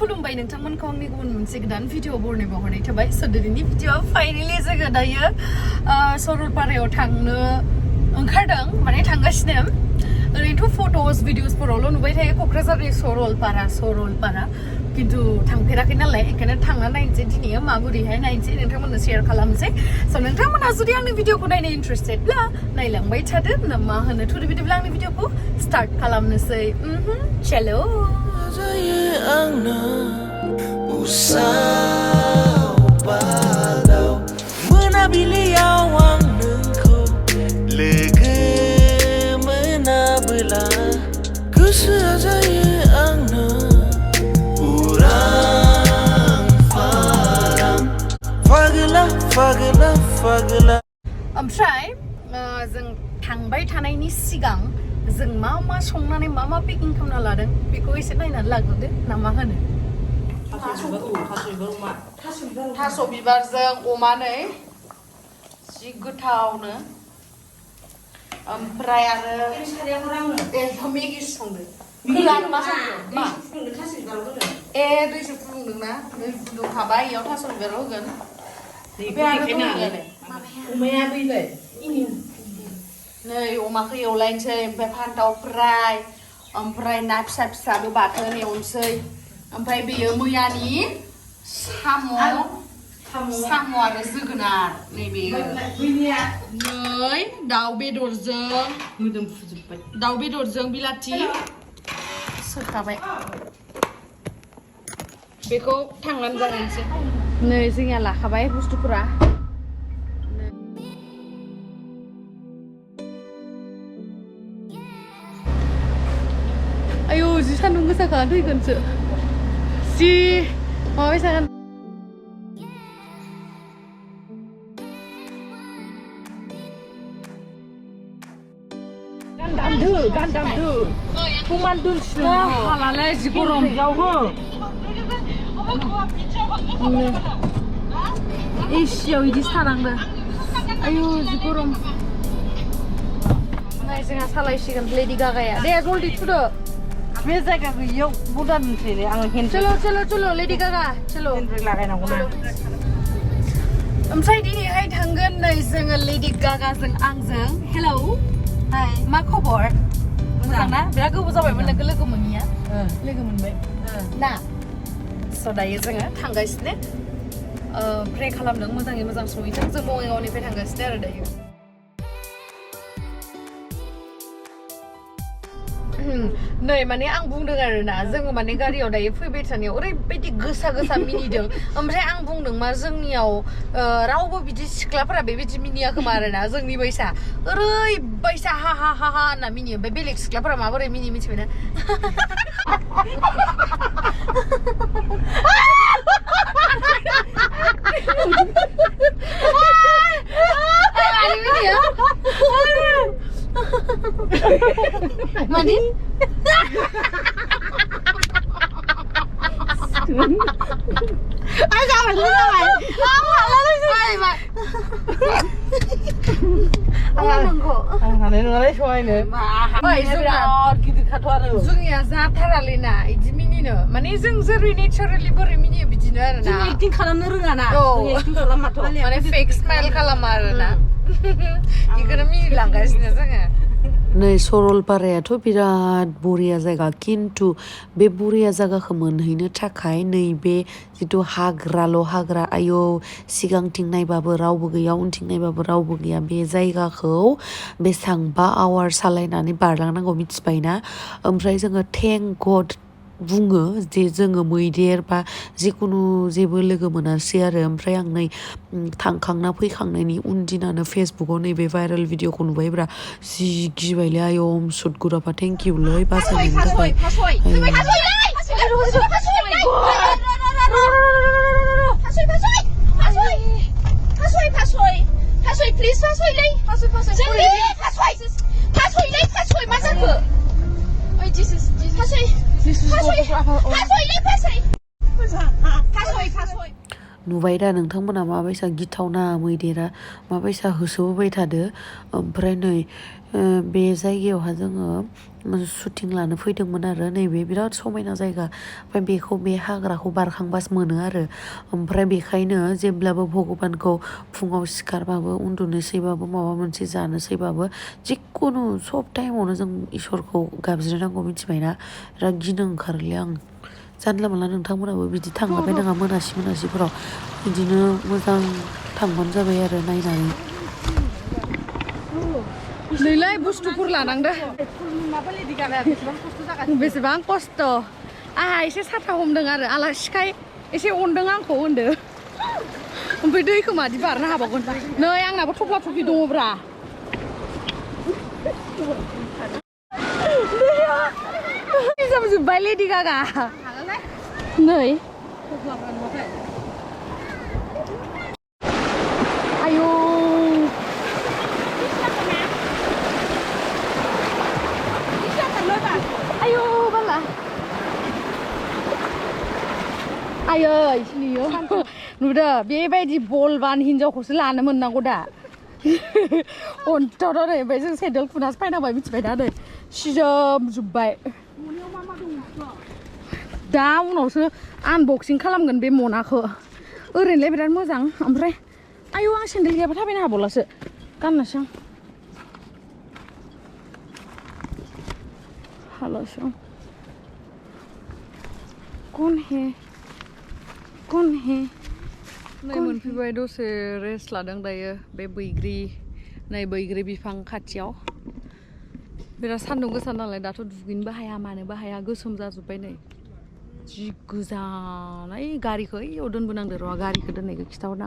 खुलुमबाय नोंथांमोनखौ आंनि गुबुन मोनसे गोदान भिडिअ बरनाय बावहरनाय थाबाय स' दिनैनि भिडिअ फाइनालि जोङो दायो सरलपारायाव थांनो ओंखारदों माने थांगासिनो ओरैनोथ' फट'स भिडिअसफोरावल' नुबाय थायो क'क्राझारनि सरलपारा किन्तु थांफेराखै नालाय ओंखायनो थांना नायनोसै दिनै माबोरैहाय नायनोसै नोंथांमोननो शेयार खालामनोसै स' नोंथांमोनहा जुदि आंनि भिडिअखौ नायनो इन्टारेस्टेडब्ला नायलांबाय थादो ना मा होनो थुदो बिदिब्ला आंनि भिडिअखौ स्टार्ट खालामनोसै चलो मोनाबिलियाव आं नोंखौ लोगो मोनाबोला गोसोआ जायो आंना उरां फारां फागोला ओमफ्राय जों थांबाय थानायनि सिगां जों मा संनानै मा पेकिं खालामना लादों बेखौ एसे नायनानै लाग्रोदो ना मा होनो थास' बिबारजों अमा नै जि गोथावनो ओमफ्राय आरो मेगि संदों मा संदों दैसो फुदुंदों ना दै फुदुंखाबाय इयाव थास' बिबाराव होगोन अमाया बैलाय नै अमाखौ एवलायनोसै ओमफ्राय फान्थाव फ्राय ओमफ्राय ना फिसा फिसाबो बाथोन एवनोसै ओमफ्राय बेयो मैयानि साम' आरो जोगोनार नैबेयो नै दाउ बेदरजों बिलाथि सोखाबाय बेखौ थांनानै जानायसै नै जोंनिया लाखाबाय बुस्थुफोरा आयौ जि सान्दुं गोसाखा थैगोनसो जि माबाय थागोन गान दामदो कमान दोनसिनो हालालै जि गरम एसियाव इदि थानांदो आयु जि गरम नै जोंहा सालायसिगोन लेडि गागाया दे जल्दि थुदो बे जायगा गैयियाव बुदान मोनसैले आङो चलो लेडि गागा चलो हेन्ड्रेक लागायनांगौ ना ओमफ्राय दिनैहाय थांगोन नै जोङो लेडि गागाजों आंजों हेलौ हाय मा खबर मोजां ना बिराद गोबाव जाबायमोन नोंखौ लोगो मोनिया लोगो मोनबाय ना स' दायो जोङो थांगासिनो प्रे खालामदों मोजाङै मोजां सहैथों जों बङाइगावनिफ्राय थांगासिनो आरो दायो नै माने आं बुंदों आरोना जोङो माने गारियाव दायो फैबाय थानायाव ओरैबायदि गोसा मिनिदों ओमफ्राय आं बुंदों मा जोंनियाव रावबो बिदि सिख्लाफोरा बेबायदि मिनिया खोमा आरोना जोंनि बायसा ओरैबायसा हा होनना मिनियो ओमफ्राय बेलेग सिख्लाफोरा माबोरै मिथिबायना Mani? Ay sao mày luôn sao mày? Không lên đi. Anh này nó lấy xoay nữa. Vậy जोंनिया जाथारालैना इदि मिनिनो माने जों जेरै नेचारेलि बोरै मिनियो बिदिनो आरोना जों एक्टिं खालामनो रोङा ना जों एक्टिं खालामाथ' माने फेक स्माइल खालामा आरोना इखौनो मिनिलांगासिनो जोङो नै सरलपारायाथ' बिराद बरिया जायगा किन्तु बे बरिया जायगाखौ मोनहैनो थाखाय नैबे जिथु हाग्रा आयौ सिगांथिं नायबाबो रावबो गैया उनथिं नायबाबो रावबो गैया बे जायगाखौ बेसेबांबा आवार सालायनानै बारलांनांगौ मिथिबायना ओमफ्राय जोङो थेंक गड बुङो जे जोङो मैदेर बा जिखुनु जेबो लोगो मोनासै आरो ओमफ्राय आं नै थांखांना फैखांनायनि उनदिनानो फेसबुकाव नैबे भाइरेल भिडिअखौ नुबायब्रा जि गिबायलै आयम सुटगुराफा थेंक इउलै बासायनायनि थाखाय नुबाय दा नोंथांमोना माबायसा गिथावना मैदेरा माबायसा होसोबोबाय थादो ओमफ्राय नै बे जायगायावहा जोङो शुटिं लानो फैदोंमोन आरो नैबे बिराद समायना जायगा ओमफ्राय बेखौ बे हाग्राखौ बारखांबासो मोनो आरो ओमफ्राय बेखायनो जेब्लाबो भगबानखौ फुङाव सिखारबाबो उन्दुनोसैबाबो माबा मोनसे जानोसैबाबो जिखुनु सब टाइमावनो जों इसोरखौ गाबज्रिनांगौ मिथिबायना बिराद गिनो ओंखारोलै आं जानला मोनला नोंथांमोनाबो बिदि थांलाबायनाङा मोनासिफोराव बिदिनो मोजां थांबानो जाबाय आरो नायनानै नैलाय बुस्थुफोर लानांदो बेसेबां खस्थ' आंहा एसे साथा हमदों आरो आलासिखाय एसे अनदों आंखौ होनदो ओमफ्राय दैखौ मादि बारनो हाबावगोन नै आंनाबो थफ्ला थफ्लि दङब्रा जोबबाय लेडि गागा नै आयौ आयौ बाला आयै सिलियो नुदो बेबायदि बलबान हिनजावखौसो लानो मोननांगौ दा अन्थाव नै ओमफ्राय जों सेन्देल खुनासो फायनांबाय मिथिबाय दा नै सिजोबजोब्बाय दा उनावसो आनबक्सिं खालामगोन बे मनाखौ ओरैनोलाय बिराद मोजां ओमफ्राय आयौ आं सेन्देल गैयाबा थाबायनो हाबावलासो गाननोसै आं हालासो आं कौन है नै मोनफैबाय दसे रेस्ट लादों दायो बे बैग्रि बिफां खाथियाव बिराद सान्दुं गोसा नालाय दाथ' दुगैनोबो हाया मानोबो हाया गोसोम जाजोब्बाय नै जि गोजान ओइ गारिखौ ओइयाव दोनबोनांदो र' गारिखौ दोननायखौ खिथाहरना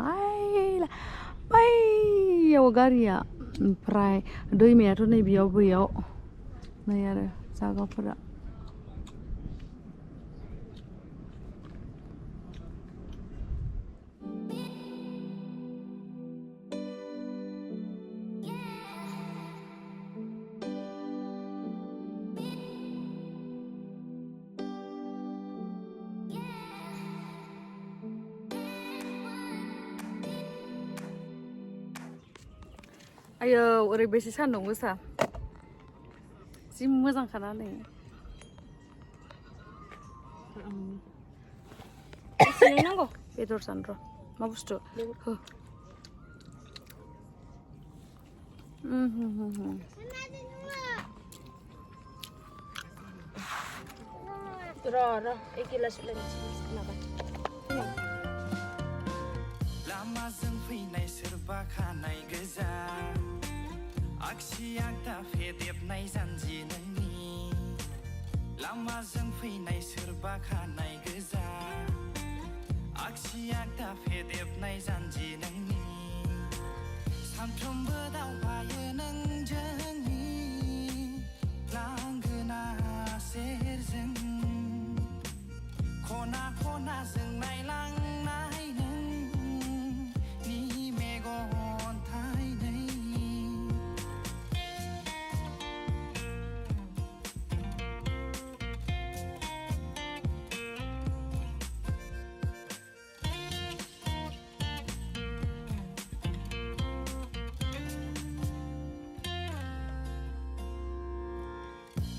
बैयाव गारिया ओमफ्राय दैमायाथ' नै बेयाव बैयाव नै आरो जागाफोरा आयौ ओरैबायदि सान्दुं गोसा जि मोजांखाना नै नांगौ बेदर जानो र' मा बुस्थु हो र' एक गिलास लामाजों फैनाय सोरबा खानाय गोजा आगसि आगदा फेदेबनाय जानजि नोंनि लामाजों फैनाय सोरबा खानाय गोजा आगसि आगदा फेदेबनाय जानजि नोंनि सानफ्रोमबो दावबायो नों जोंनि लांगोना सेरजों खना खनाजों नायलांनाय नोंनि मेगन थाइनै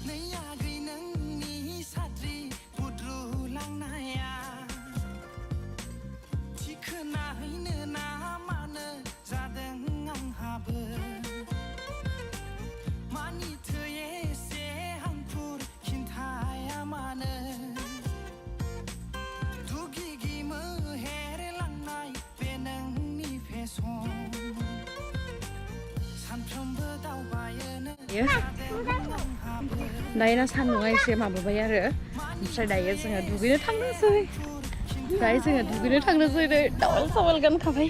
नै आगै नोंनि साद्रि बुद्रुलांनाया थिखोनाहैनो ना मानो जादों आंहाबो मानिथो एसे हांखुर खिन्थाया मानो दुगिगि मोहेर लांनाय बे नोंनि फेसन सानफ्रोमबो दावबायोनो दायोना सान्दुंआ एसे माबाबाय आरो ओमफ्राय दायो जोङो दुगैनो थांनोसै नै दावल सावल गानखाबाय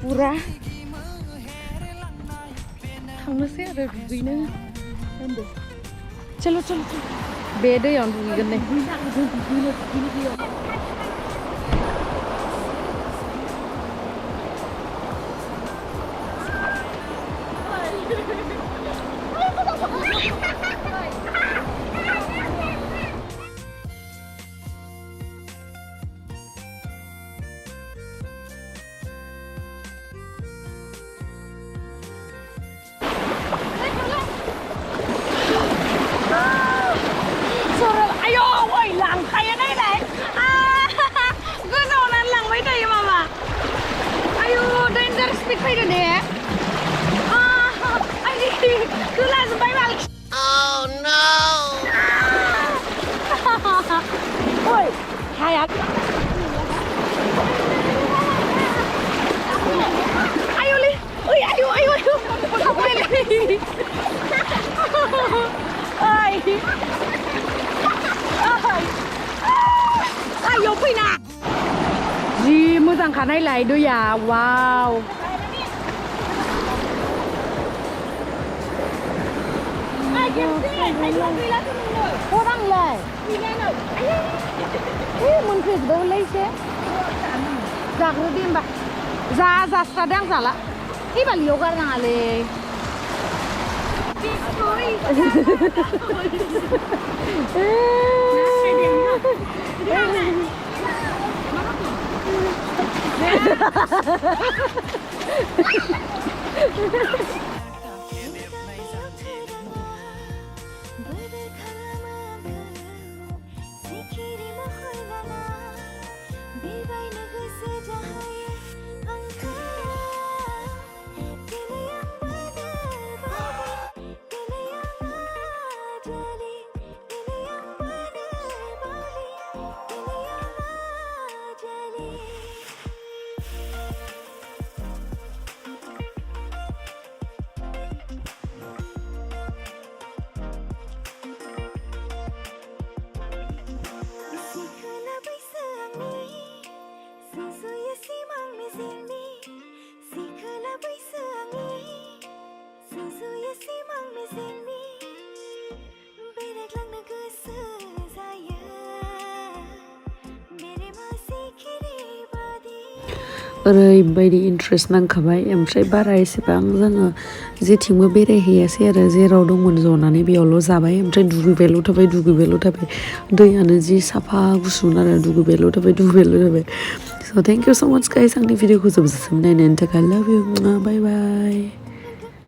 पुरा थांनोसै आरो दुगैनो चलो बे दैयावनो दुगैगोन नै फैदो दे आंनि गोलाजोब्बाय बाल ओइ हाया आयौलै ओइ आयौ थाबायलै ओइ आयौ फैना जि मोजांखा नायलाय दैया वाव हरांलाय मोनफैजोबबायमोनलाय एसे जाग्रोदो होमबा जास्रादो आं जाला फैबालियाव गारनाङालै ओरैबायदि इन्ट्रेस्ट नांखाबाय ओमफ्राय बारा एसेबां जोङो जेथिंबो बेरायहैयासै आरो जेराव दंमोन जनानै बेयावल' जाबाय ओमफ्राय दुगैबायल' थाबाय दैयानो जि साफा गुसुमोन आरो दुगैबायल' थाबाय स' थेंक इउ स' माच गाइस आंनि भिडिअखौ जोबजासिम नायनायनि थाखाय लाभ इउ बाय बाय